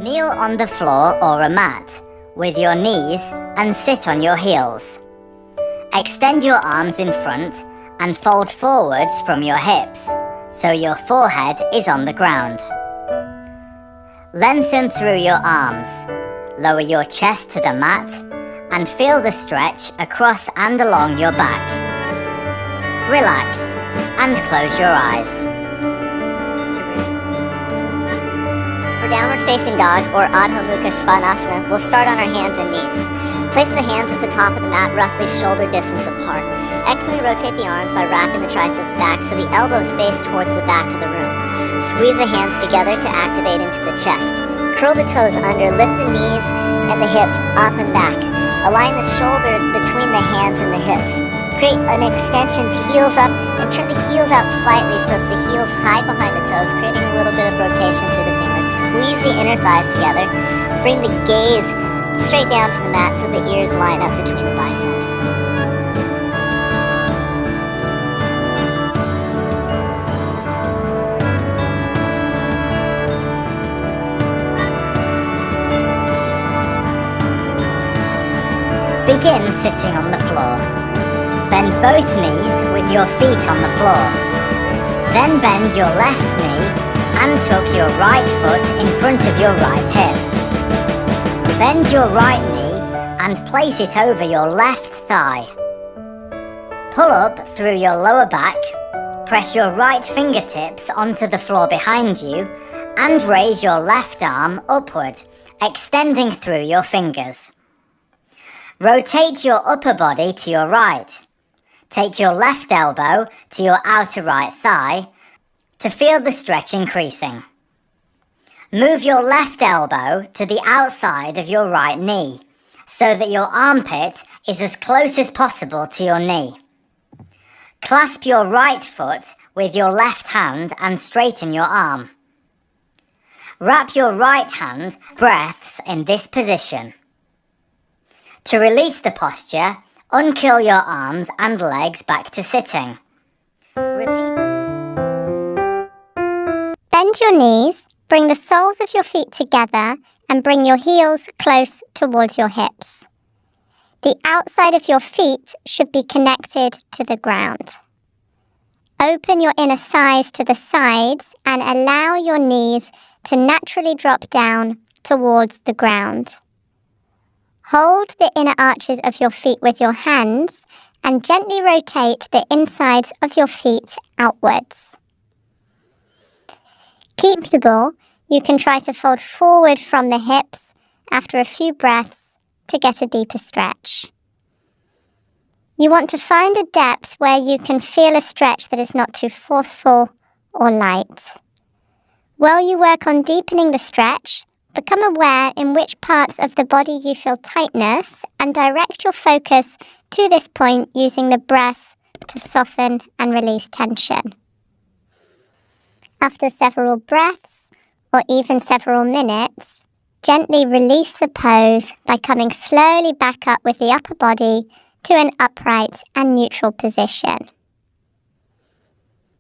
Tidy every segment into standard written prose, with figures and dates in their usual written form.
Kneel on the floor or a mat with your knees and sit on your heels. Extend your arms in front and fold forwards from your hips so your forehead is on the ground. Lengthen through your arms, lower your chest to the mat and feel the stretch across and along your back. Relax and close your eyes. For downward facing dog or Adho Mukha Svanasana, we'll start on our hands and knees. Place the hands at the top of the mat roughly shoulder distance apart. Exhale, rotate the arms by wrapping the triceps back so the elbows face towards the back of the room. Squeeze the hands together to activate into the chest. Curl the toes under, lift the knees and the hips up and back. Align the shoulders between the hands and the hips. Create an extension, heels up, and turn the heels out slightly so that the heels hide behind the toes, creating a little bit of rotation through the fingers. Squeeze the inner thighs together. Bring the gaze straight down to the mat so the ears line up between the biceps. Begin sitting on the floor. Bend both knees with your feet on the floor. Then bend your left knee and tuck your right foot in front of your right hip. Bend your right knee and place it over your left thigh. Pull up through your lower back, press your right fingertips onto the floor behind you and raise your left arm upward, extending through your fingers. Rotate your upper body to your right. Take your left elbow to your outer right thigh to feel the stretch increasing. Move your left elbow to the outside of your right knee so that your armpit is as close as possible to your knee. Clasp your right foot with your left hand and straighten your arm. Wrap your right hand breaths in this position. To release the posture, uncurl your arms and legs back to sitting. Repeat. Bend your knees, bring the soles of your feet together and bring your heels close towards your hips. The outside of your feet should be connected to the ground. Open your inner thighs to the sides and allow your knees to naturally drop down towards the ground. Hold the inner arches of your feet with your hands and gently rotate the insides of your feet outwards. Comfortable, you can try to fold forward from the hips after a few breaths to get a deeper stretch. You want to find a depth where you can feel a stretch that is not too forceful or light. While you work on deepening the stretch, become aware in which parts of the body you feel tightness and direct your focus to this point using the breath to soften and release tension. After several breaths, or even several minutes, gently release the pose by coming slowly back up with the upper body to an upright and neutral position.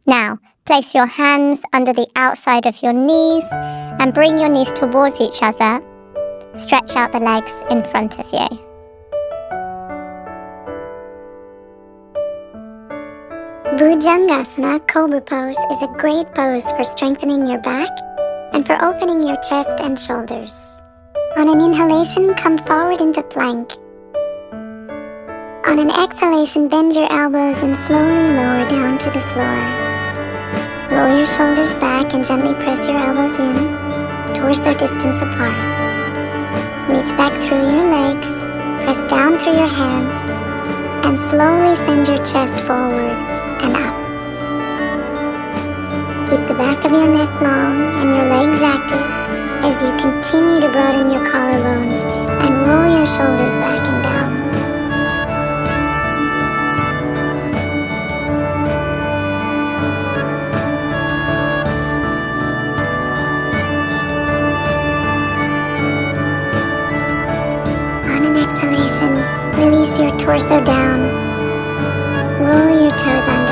Now, place your hands under the outside of your knees and bring your knees towards each other. Stretch out the legs in front of you. Bhujangasana Cobra Pose is a great pose for strengthening your back and for opening your chest and shoulders. On an inhalation, come forward into plank. On an exhalation, bend your elbows and slowly lower down to the floor. Roll your shoulders back and gently press your elbows in, torso distance apart. Reach back through your legs, press down through your hands, and slowly send your chest forward and up. Keep the back of your neck long and your legs active as you continue to broaden your collarbones and roll your shoulders back and down. Release your torso down. Roll your toes under.